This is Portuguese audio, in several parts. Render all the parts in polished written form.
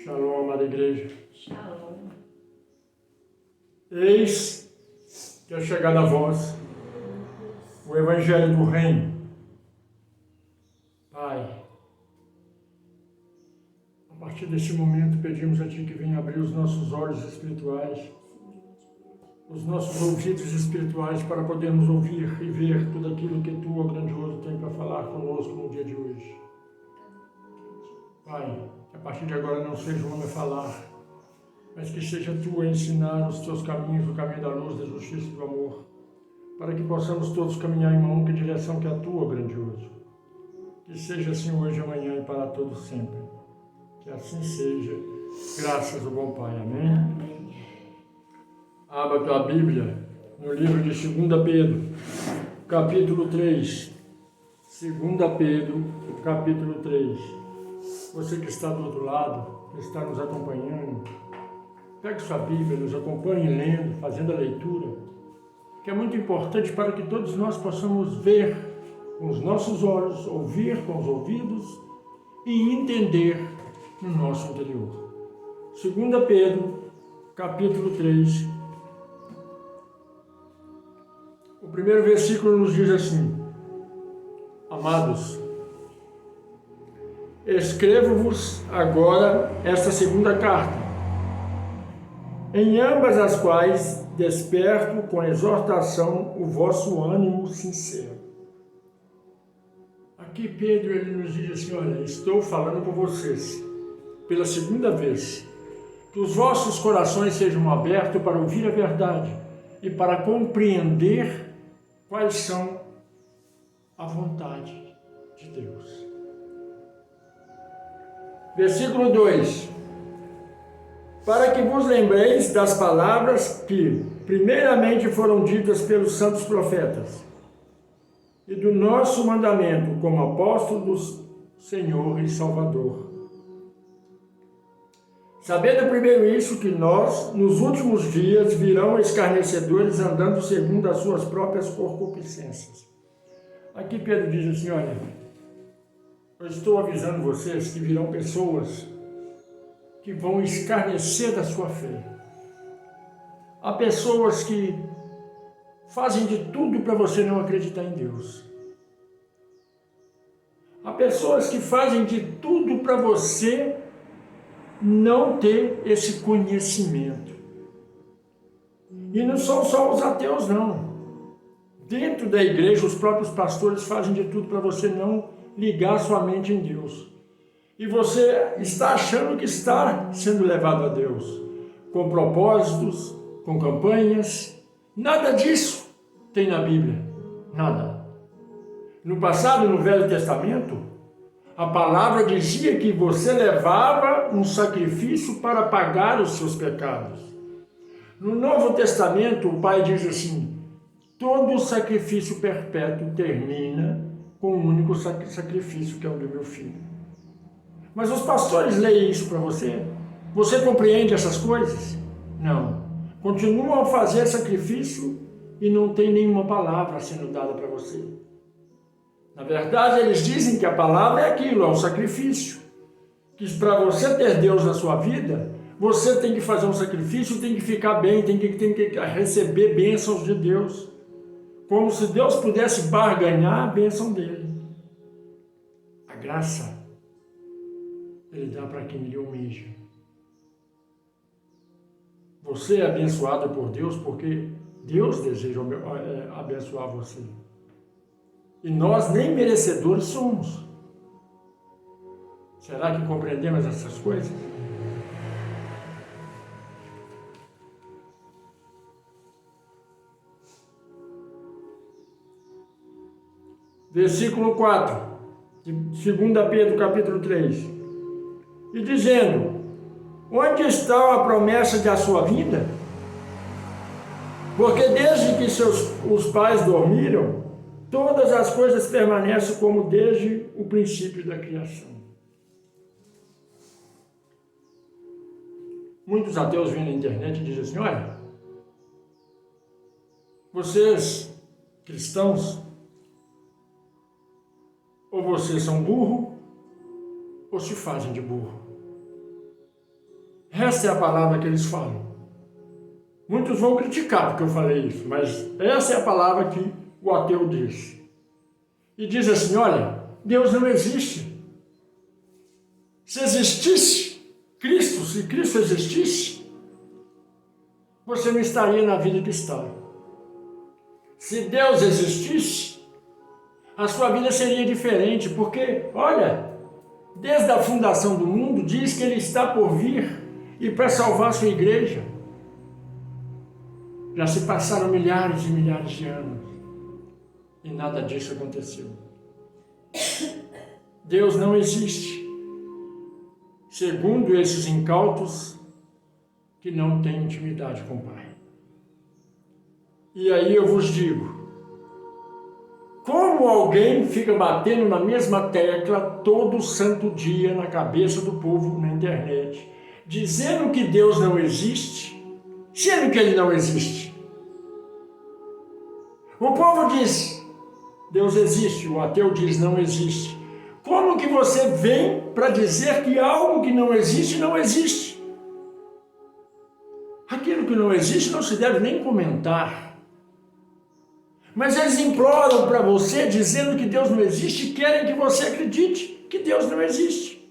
Shalom, amada igreja. Shalom. Eis que é chegado a vós o Evangelho do Reino. Pai, a partir desse momento pedimos a Ti que venha abrir os nossos olhos espirituais, os nossos ouvidos espirituais para podermos ouvir e ver tudo aquilo que Tu, ó grandioso, tem para falar conosco no dia de hoje. Pai, que a partir de agora não seja o homem a falar, mas que seja Tu a ensinar os Teus caminhos, o caminho da luz, da justiça e do amor, para que possamos todos caminhar em uma única direção que é a Tua, grandioso. Que seja assim hoje, amanhã e para todos sempre. Que assim seja, graças ao bom Pai. Amém? Amém. Abra a tua Bíblia no livro de 2 Pedro, capítulo 3. 2 Pedro, capítulo 3. Você que está do outro lado, que está nos acompanhando, pegue sua Bíblia, nos acompanhe lendo, fazendo a leitura, que é muito importante para que todos nós possamos ver com os nossos olhos, ouvir com os ouvidos e entender no nosso interior. 2 Pedro, capítulo 3. O primeiro versículo nos diz assim: Amados, escrevo-vos agora esta segunda carta, em ambas as quais desperto com exortação o vosso ânimo sincero. Aqui Pedro ele nos diz assim: olha, estou falando com vocês pela segunda vez, que os vossos corações sejam abertos para ouvir a verdade e para compreender quais são a vontade de Deus. Versículo 2: Para que vos lembreis das palavras que primeiramente foram ditas pelos santos profetas, e do nosso mandamento como apóstolo do Senhor e Salvador. Sabendo primeiro isso, que nós, nos últimos dias, virão escarnecedores andando segundo as suas próprias concupiscências. Aqui Pedro diz assim: olha, eu estou avisando vocês que virão pessoas que vão escarnecer da sua fé. Há pessoas que fazem de tudo para você não acreditar em Deus. Há pessoas que fazem de tudo para você não ter esse conhecimento. E não são só os ateus, não. Dentro da igreja, os próprios pastores fazem de tudo para você não ligar sua mente em Deus. E você está achando que está sendo levado a Deus, com propósitos, com campanhas. Nada disso tem na Bíblia. Nada. No passado, no Velho Testamento, a palavra dizia que você levava um sacrifício para pagar os seus pecados. No Novo Testamento, o Pai diz assim: todo sacrifício perpétuo termina com um único sacrifício, que é o do meu filho. Mas os pastores leem isso para você? Você compreende essas coisas? Não. Continuam a fazer sacrifício e não tem nenhuma palavra sendo dada para você. Na verdade, eles dizem que a palavra é aquilo, é um sacrifício. Que para você ter Deus na sua vida, você tem que fazer um sacrifício, tem que ficar bem, tem que receber bênçãos de Deus. Como se Deus pudesse barganhar a bênção dele. A graça, ele dá para quem lhe almeja. Você é abençoado por Deus porque Deus deseja abençoar você. E nós nem merecedores somos. Será que compreendemos essas coisas? Versículo 4, de 2 Pedro, capítulo 3. E dizendo: onde está a promessa da sua vinda? Porque desde que os pais dormiram, todas as coisas permanecem como desde o princípio da criação. Muitos ateus vêm na internet e dizem assim: olha, vocês, cristãos, ou vocês são burros, ou se fazem de burro. Essa é a palavra que eles falam. Muitos vão criticar porque eu falei isso, mas essa é a palavra que o ateu diz. E diz assim, olha, Deus não existe. Se existisse Cristo, se Cristo existisse, você não estaria na vida que está. Se Deus existisse, a sua vida seria diferente, porque, olha, desde a fundação do mundo, diz que Ele está por vir e para salvar a sua igreja. Já se passaram milhares e milhares de anos e nada disso aconteceu. Deus não existe, segundo esses incautos que não têm intimidade com o Pai. E aí eu vos digo, como alguém fica batendo na mesma tecla todo santo dia na cabeça do povo na internet, dizendo que Deus não existe, sendo que Ele não existe? O povo diz, Deus existe, o ateu diz, não existe. Como que você vem para dizer que algo que não existe, não existe? Aquilo que não existe não se deve nem comentar. Mas eles imploram para você, dizendo que Deus não existe, e querem que você acredite que Deus não existe.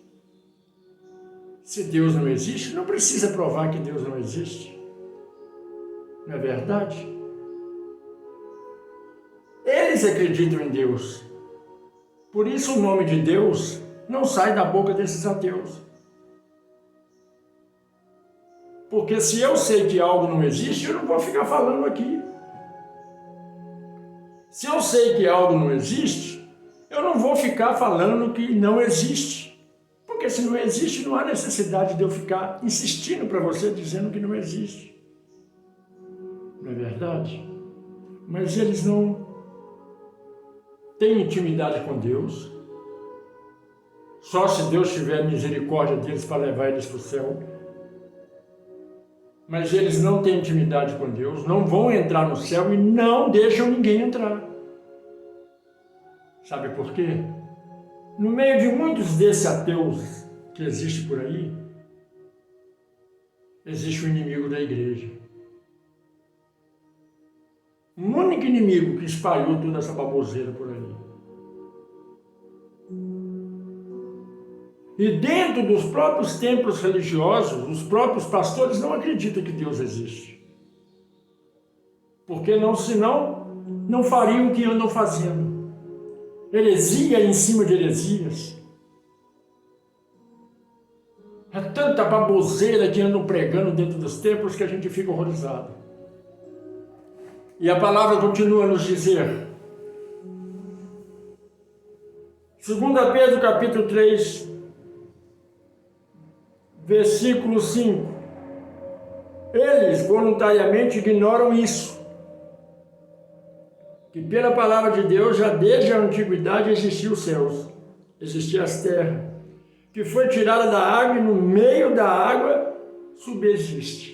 Se Deus não existe, não precisa provar que Deus não existe. Não é verdade? Eles acreditam em Deus. Por isso o nome de Deus não sai da boca desses ateus. Porque se eu sei que algo não existe, eu não vou ficar falando aqui. Se eu sei que algo não existe, eu não vou ficar falando que não existe. Porque se não existe, não há necessidade de eu ficar insistindo para você dizendo que não existe. Não é verdade? Mas eles não têm intimidade com Deus. Só se Deus tiver misericórdia deles para levar eles para o céu. Mas eles não têm intimidade com Deus, não vão entrar no céu e não deixam ninguém entrar. Sabe por quê? No meio de muitos desses ateus que existem por aí, existe o inimigo da igreja. O único inimigo que espalhou toda essa baboseira por aí. E dentro dos próprios templos religiosos, os próprios pastores não acreditam que Deus existe. Porque senão não fariam o que andam fazendo. Heresia em cima de heresias. É tanta baboseira que andam pregando dentro dos templos que a gente fica horrorizado. E a palavra continua a nos dizer, 2 Pedro capítulo 3, versículo 5, eles voluntariamente ignoram isso, que pela palavra de Deus já desde a antiguidade existiam os céus, existiam as terras, que foi tirada da água e no meio da água subsiste.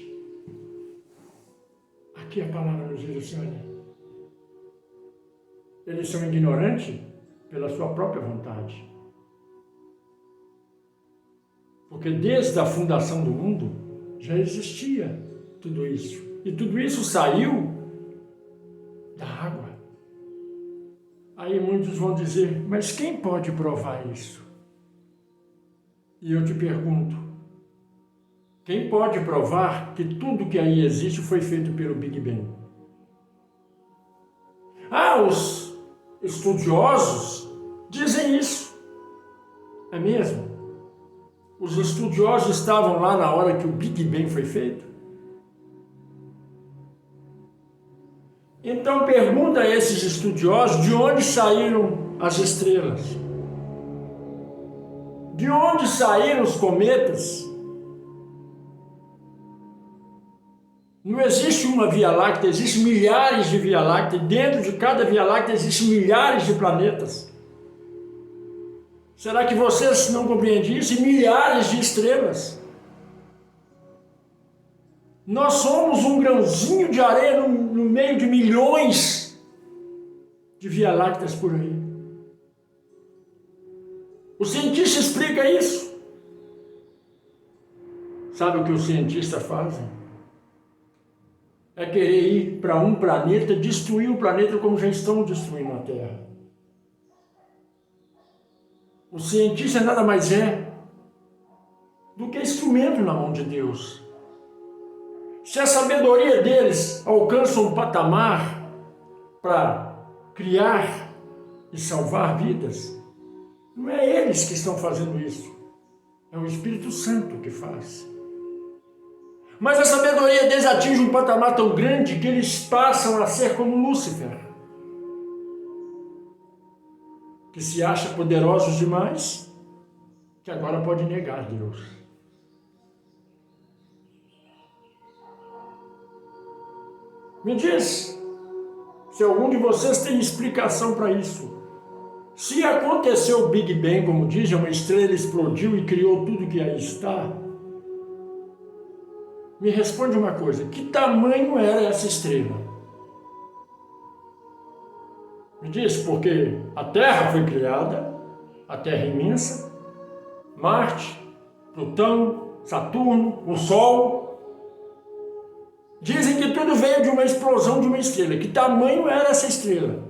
Aqui a palavra nos diz assim, olha, eles são ignorantes pela sua própria vontade. Porque desde a fundação do mundo já existia tudo isso. E tudo isso saiu da água. Aí muitos vão dizer, mas quem pode provar isso? E eu te pergunto, quem pode provar que tudo que aí existe foi feito pelo Big Bang? Os estudiosos dizem isso. É mesmo? Os estudiosos estavam lá na hora que o Big Bang foi feito? Então pergunta a esses estudiosos de onde saíram as estrelas? De onde saíram os cometas? Não existe uma Via Láctea, existem milhares de Via Láctea. Dentro de cada Via Láctea existem milhares de planetas. Será que vocês não compreendem isso? E milhares de estrelas. Nós somos um grãozinho de areia no meio de milhões de Via Lácteas por aí. O cientista explica isso. Sabe o que os cientistas fazem? É querer ir para um planeta, destruir o planeta como já estão destruindo a Terra. O cientista nada mais é do que instrumento na mão de Deus. Se a sabedoria deles alcança um patamar para criar e salvar vidas, não é eles que estão fazendo isso, é o Espírito Santo que faz. Mas a sabedoria deles atinge um patamar tão grande que eles passam a ser como Lúcifer, que se acha poderosos demais, que agora pode negar Deus. Me diz se algum de vocês tem explicação para isso. Se aconteceu o Big Bang, como dizem, uma estrela explodiu e criou tudo que aí está, me responde uma coisa, que tamanho era essa estrela? Me diz, porque a Terra foi criada, a Terra imensa, Marte, Plutão, Saturno, o Sol. Dizem que tudo veio de uma explosão de uma estrela. Que tamanho era essa estrela?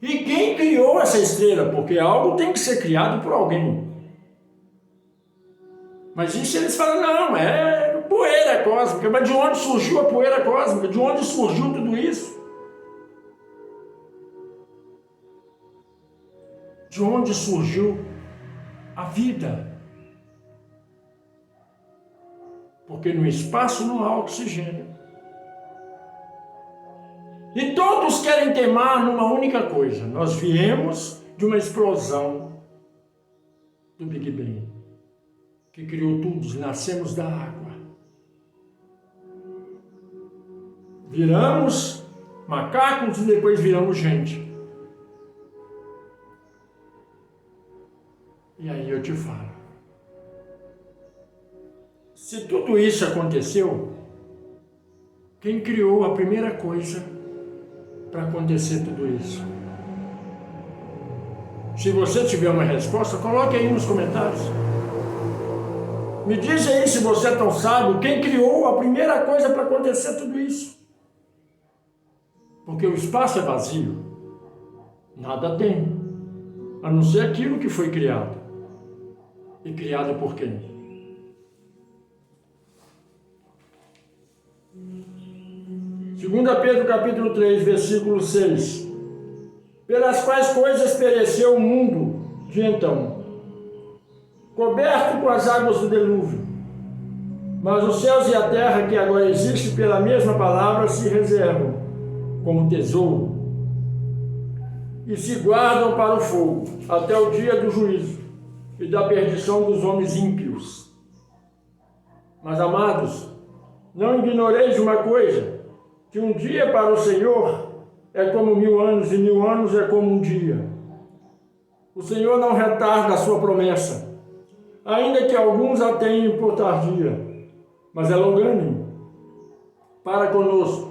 E quem criou essa estrela? Porque algo tem que ser criado por alguém. Mas isso eles falam, não, é poeira cósmica. Mas de onde surgiu a poeira cósmica? De onde surgiu tudo isso? De onde surgiu a vida? Porque no espaço não há oxigênio. E todos querem teimar numa única coisa. Nós viemos de uma explosão do Big Bang, que criou tudo, nascemos da água. Viramos macacos e depois viramos gente. E aí eu te falo. Se tudo isso aconteceu, quem criou a primeira coisa para acontecer tudo isso? Se você tiver uma resposta, coloque aí nos comentários. Me diz aí, se você é tão sábio, quem criou a primeira coisa para acontecer tudo isso? Porque o espaço é vazio. Nada tem, a não ser aquilo que foi criado. E criado por quem? Segunda Pedro capítulo 3, versículo 6. Pelas quais coisas pereceu o mundo de então, coberto com as águas do dilúvio. Mas os céus e a terra que agora existem pela mesma palavra se reservam como tesouro e se guardam para o fogo até o dia do juízo e da perdição dos homens ímpios. Mas, amados, não ignoreis de uma coisa, que um dia para o Senhor é como 1000 anos, e 1000 anos é como um dia. O Senhor não retarda a sua promessa, ainda que alguns a tenham por tardia, mas é longânimo para conosco,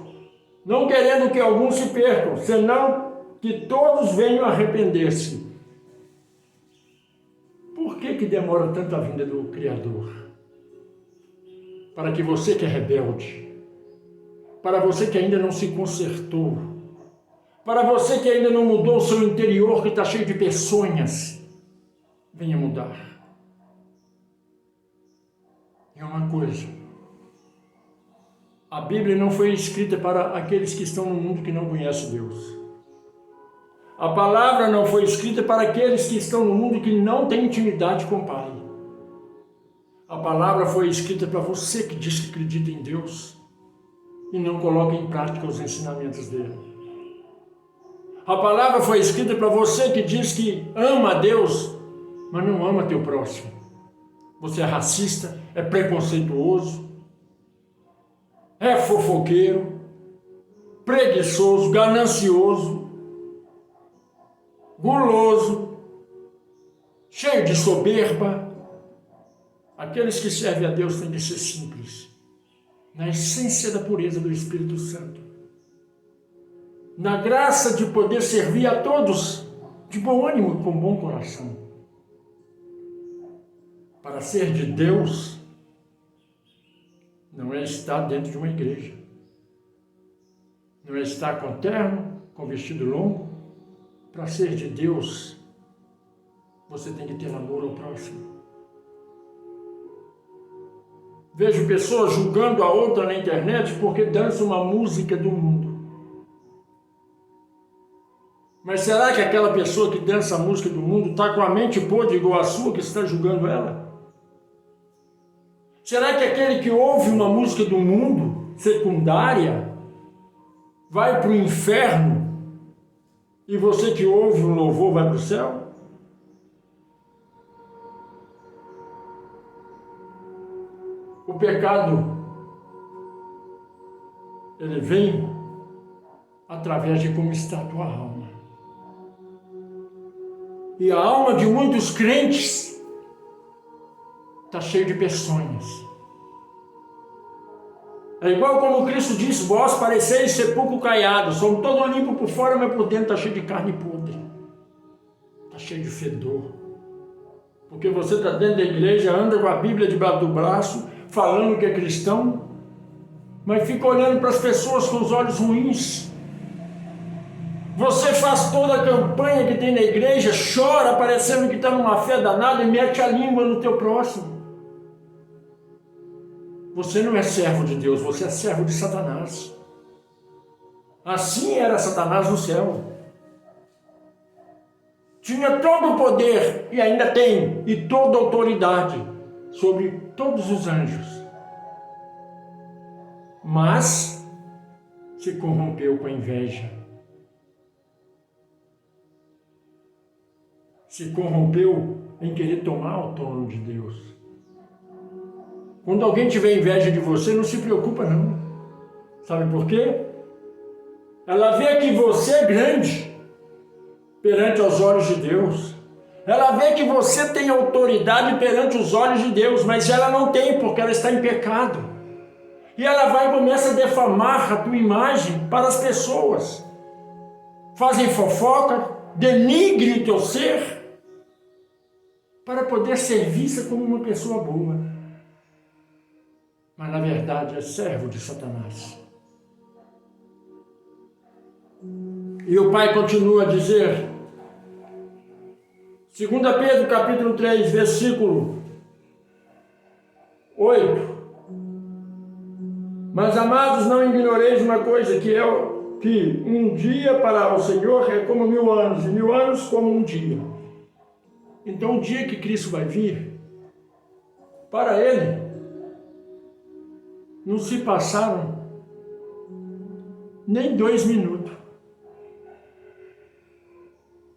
não querendo que alguns se percam, senão que todos venham a arrepender-se. Por que demora tanto a vinda do Criador? Para que você que é rebelde, para você que ainda não se consertou, para você que ainda não mudou o seu interior, que está cheio de peçonhas, venha mudar. É uma coisa, a Bíblia não foi escrita para aqueles que estão no mundo que não conhecem Deus. A palavra não foi escrita para aqueles que estão no mundo que não têm intimidade com o Pai. A palavra foi escrita para você que diz que acredita em Deus e não coloca em prática os ensinamentos dele. A palavra foi escrita para você que diz que ama a Deus, mas não ama teu próximo. Você é racista, é preconceituoso, é fofoqueiro, preguiçoso, ganancioso, guloso, cheio de soberba. Aqueles que servem a Deus têm de ser simples, na essência da pureza do Espírito Santo, na graça de poder servir a todos de bom ânimo e com bom coração. Para ser de Deus, estar dentro de uma igreja. Não é estar com terno, com vestido longo. Para ser de Deus, você tem que ter amor ao próximo. Vejo pessoas julgando a outra na internet porque dança uma música do mundo. Mas será que aquela pessoa que dança a música do mundo está com a mente podre igual a sua que está julgando ela? Será que aquele que ouve uma música do mundo, secundária, vai para o inferno e você que ouve um louvor vai para o céu? O pecado, ele vem através de como está a tua alma. E a alma de muitos crentes está cheia de peçonhas. É igual como Cristo disse: vós pareceis sepulcro caiado, somos todos limpos por fora, mas por dentro está cheio de carne podre. Está cheio de fedor. Porque você está dentro da igreja, anda com a Bíblia debaixo do braço, falando que é cristão, mas fica olhando para as pessoas com os olhos ruins. Você faz toda a campanha que tem na igreja, chora parecendo que está numa fé danada e mete a língua no teu próximo. Você não é servo de Deus, você é servo de Satanás. Assim era Satanás no céu. Tinha todo o poder, e ainda tem, e toda a autoridade sobre todos os anjos. Mas se corrompeu com a inveja. Se corrompeu em querer tomar o trono de Deus. Quando alguém tiver inveja de você, não se preocupa não. Sabe por quê? Ela vê que você é grande perante os olhos de Deus. Ela vê que você tem autoridade perante os olhos de Deus, mas ela não tem, porque ela está em pecado. E ela vai e começa a defamar a tua imagem para as pessoas. Fazem fofoca, denigre o teu ser, para poder ser vista como uma pessoa boa. Mas na verdade é servo de Satanás. E o Pai continua a dizer, 2 Pedro capítulo 3, versículo 8. Mas amados, não ignoreis uma coisa, que um dia para o Senhor é como 1000 anos, e 1000 anos como um dia. Então o dia que Cristo vai vir, para Ele, não se passaram nem 2 minutos.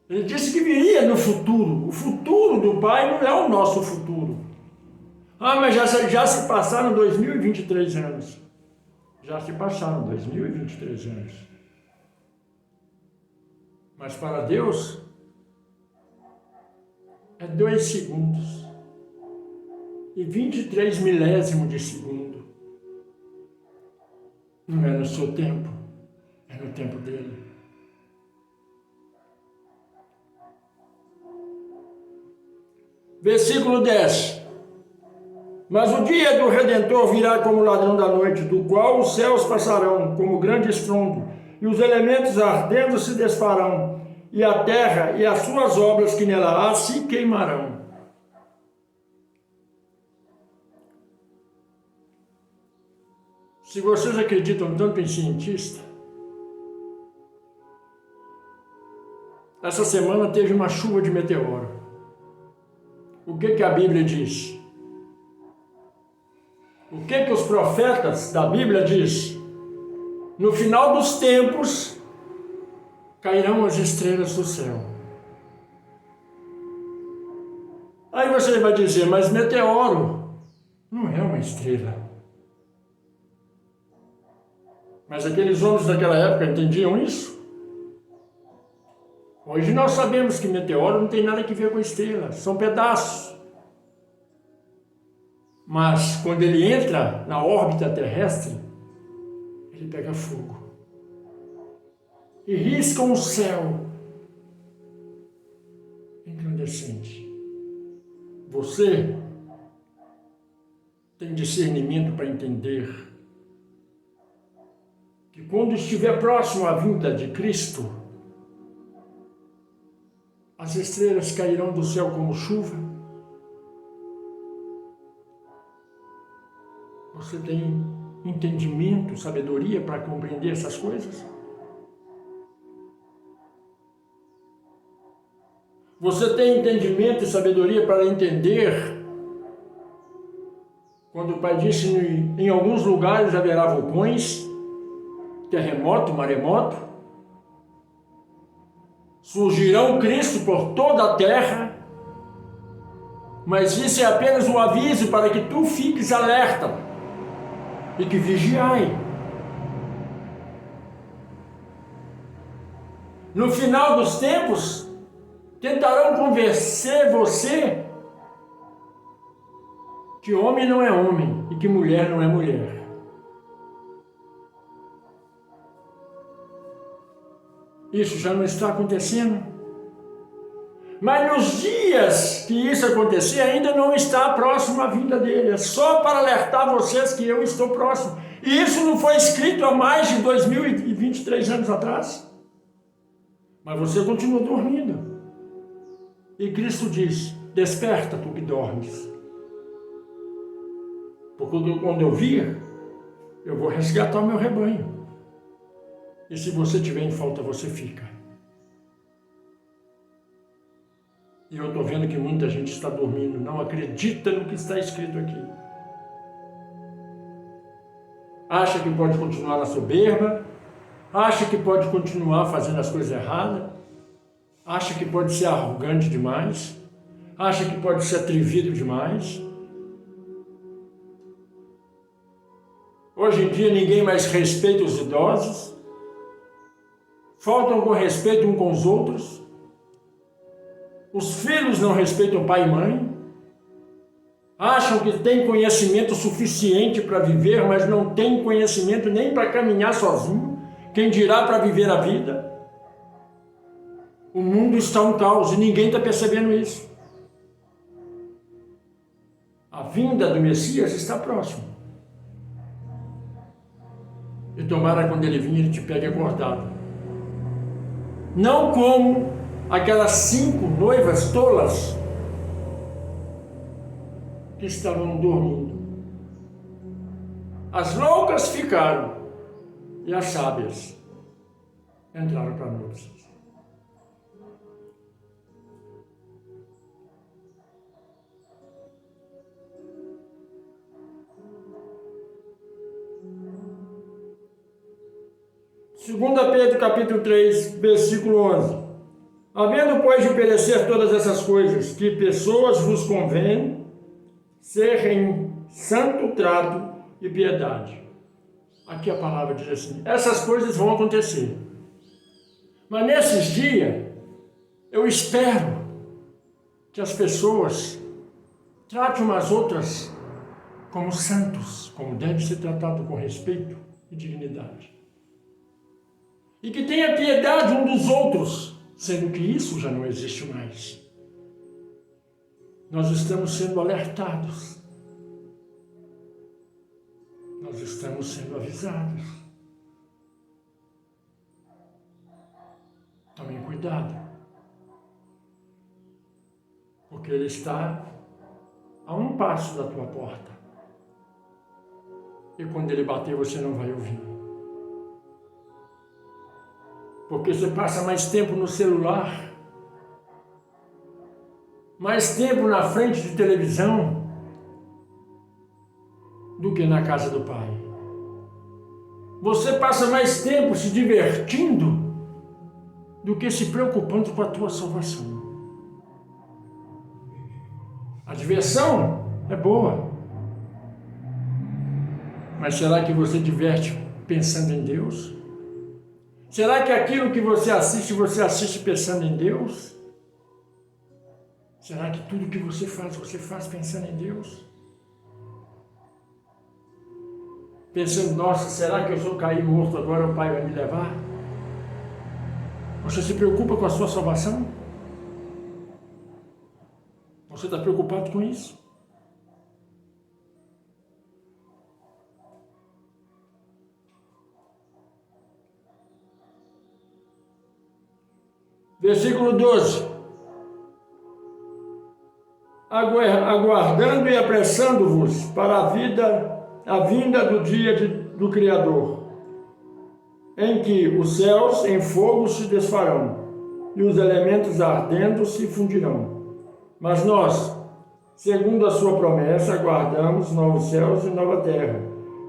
Ele disse que viria no futuro. O futuro do Pai não é o nosso futuro. Ah, mas já se passaram 2023 anos. Já se passaram 2023 anos. Mas para Deus, é 2 segundos. E 23 milésimos de segundo. Não é no seu tempo, é no tempo dele. Versículo 10. Mas o dia do Redentor virá como ladrão da noite, do qual os céus passarão como grande estrondo, e os elementos ardendo se desfarão, e a terra e as suas obras que nela há se queimarão. Se vocês acreditam tanto em cientista, essa semana teve uma chuva de meteoro. O que a Bíblia diz? O que os profetas da Bíblia diz? No final dos tempos, cairão as estrelas do céu. Aí você vai dizer, mas meteoro não é uma estrela. Mas aqueles homens daquela época entendiam isso? Hoje nós sabemos que meteoro não tem nada a ver com estrela, são pedaços. Mas quando ele entra na órbita terrestre, ele pega fogo. E risca um céu incandescente. Você tem discernimento para entender que quando estiver próximo à vinda de Cristo, as estrelas cairão do céu como chuva? Você tem entendimento, sabedoria para compreender essas coisas? Você tem entendimento e sabedoria para entender quando o Pai disse em alguns lugares haverá vulcões, terremoto, maremoto, surgirão Cristo por toda a terra, mas isso é apenas um aviso para que tu fiques alerta e que vigiai. No final dos tempos, tentarão convencer você que homem não é homem e que mulher não é mulher. Isso já não está acontecendo. Mas nos dias que isso acontecer, ainda não está próximo a vinda dele. É só para alertar vocês que eu estou próximo. E isso não foi escrito há mais de 2023 anos atrás. Mas você continua dormindo. E Cristo diz, desperta tu que dormes. Porque quando eu vir, eu vou resgatar o meu rebanho. E se você tiver em falta, você fica. E eu estou vendo que muita gente está dormindo, não acredita no que está escrito aqui. Acha que pode continuar na soberba, acha que pode continuar fazendo as coisas erradas, acha que pode ser arrogante demais, acha que pode ser atrevido demais. Hoje em dia ninguém mais respeita os idosos, faltam com respeito uns com os outros, os filhos não respeitam pai e mãe, acham que têm conhecimento suficiente para viver, mas não têm conhecimento nem para caminhar sozinho, quem dirá para viver a vida? O mundo está um caos e ninguém está percebendo isso. A vinda do Messias está próximo. E tomara quando ele vir, ele te pegue acordado. Não como aquelas 5 noivas tolas que estavam dormindo. As loucas ficaram e as sábias entraram para a noite. Segunda Pedro capítulo 3, versículo 11. Havendo, pois, de perecer todas essas coisas, que pessoas vos convém ser em santo trato e piedade. Aqui a palavra diz assim, essas coisas vão acontecer. Mas nesses dias, eu espero que as pessoas tratem umas outras como santos, como deve ser tratado com respeito e dignidade. E que tenha piedade um dos outros, sendo que isso já não existe mais. Nós estamos sendo alertados. Nós estamos sendo avisados. Tomem cuidado. Porque ele está a um passo da tua porta. E quando ele bater, você não vai ouvir. Porque você passa mais tempo no celular, mais tempo na frente de televisão, do que na casa do Pai. Você passa mais tempo se divertindo do que se preocupando com a tua salvação. A diversão é boa, mas será que você diverte pensando em Deus? Será que aquilo que você assiste pensando em Deus? Será que tudo que você faz pensando em Deus? Pensando, nossa, será que eu sou cair morto agora, o Pai vai me levar? Você se preocupa com a sua salvação? Você está preocupado com isso? Versículo 12. Aguardando e apressando-vos para a vinda do dia do Criador, em que os céus em fogo se desfarão, e os elementos ardendo se fundirão. Mas nós, segundo a sua promessa, aguardamos novos céus e nova terra,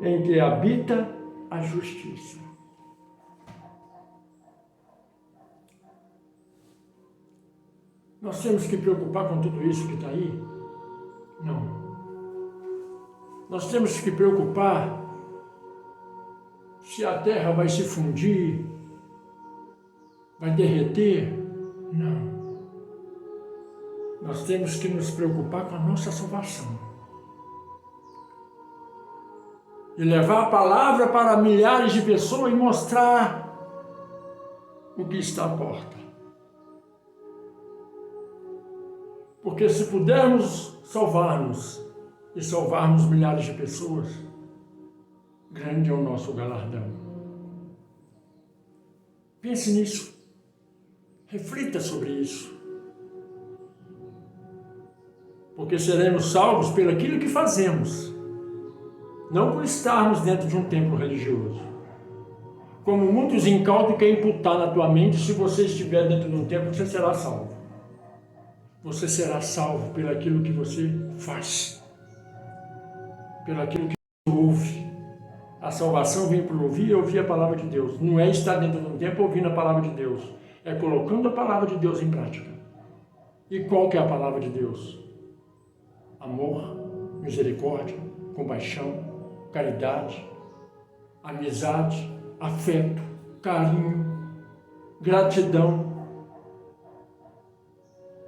em que habita a justiça. Nós temos que preocupar com tudo isso que está aí? Não. Nós temos que preocupar se a terra vai se fundir, vai derreter? Não. Nós temos que nos preocupar com a nossa salvação. E levar a palavra para milhares de pessoas e mostrar o que está à porta. Porque se pudermos salvar-nos e salvarmos milhares de pessoas, grande é o nosso galardão. Pense nisso. Reflita sobre isso. Porque seremos salvos pelo aquilo que fazemos, não por estarmos dentro de um templo religioso. Como muitos incautos querem imputar na tua mente, se você estiver dentro de um templo, você será salvo. Você será salvo pelo aquilo que você faz, pelo aquilo que você ouve. A salvação vem por ouvir e ouvir a palavra de Deus. Não é estar dentro de um templo ouvindo a palavra de Deus, é colocando a palavra de Deus em prática. E qual que é a palavra de Deus? Amor, misericórdia, compaixão, caridade, amizade, afeto, carinho, gratidão.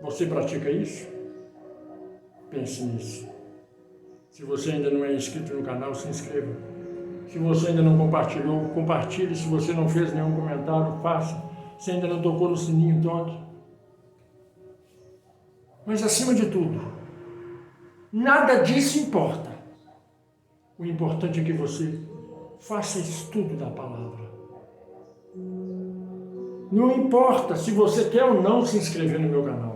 Você pratica isso? Pense nisso. Se você ainda não é inscrito no canal, se inscreva. Se você ainda não compartilhou, compartilhe. Se você não fez nenhum comentário, faça. Se ainda não tocou no sininho, toque. Mas acima de tudo, nada disso importa. O importante é que você faça estudo da palavra. Não importa se você quer ou não se inscrever no meu canal.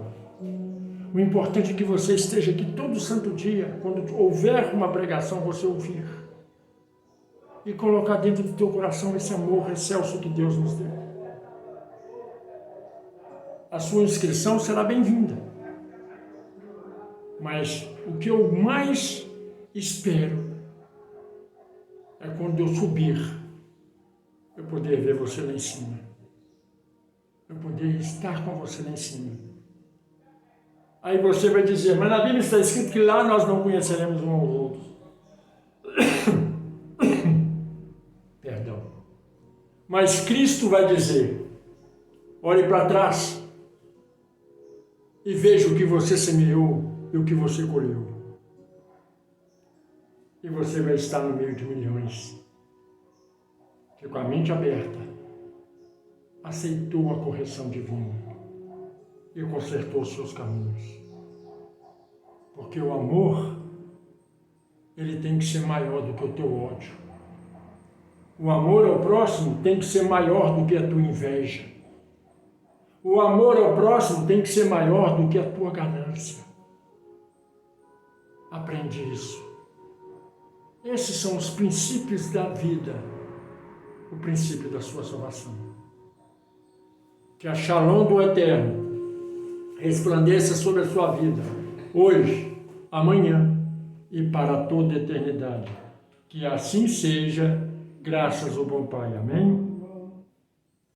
O importante é que você esteja aqui todo santo dia, quando houver uma pregação, você ouvir. E colocar dentro do teu coração esse amor excelso que Deus nos deu. A sua inscrição será bem-vinda. Mas o que eu mais espero é quando eu subir, eu poder ver você lá em cima. Eu poder estar com você lá em cima. Aí você vai dizer, mas na Bíblia está escrito que lá nós não conheceremos um ao outro. Perdão. Mas Cristo vai dizer, olhe para trás e veja o que você semeou e o que você colheu. E você vai estar no meio de milhões que com a mente aberta aceitou a correção divina e consertou os seus caminhos. Porque o amor, ele tem que ser maior do que o teu ódio. O amor ao próximo tem que ser maior do que a tua inveja. O amor ao próximo tem que ser maior do que a tua ganância. Aprende isso. Esses são os princípios da vida, o princípio da sua salvação. Que a Shalom do Eterno resplandeça sobre a sua vida, hoje, amanhã e para toda a eternidade. Que assim seja, graças ao bom Pai. Amém?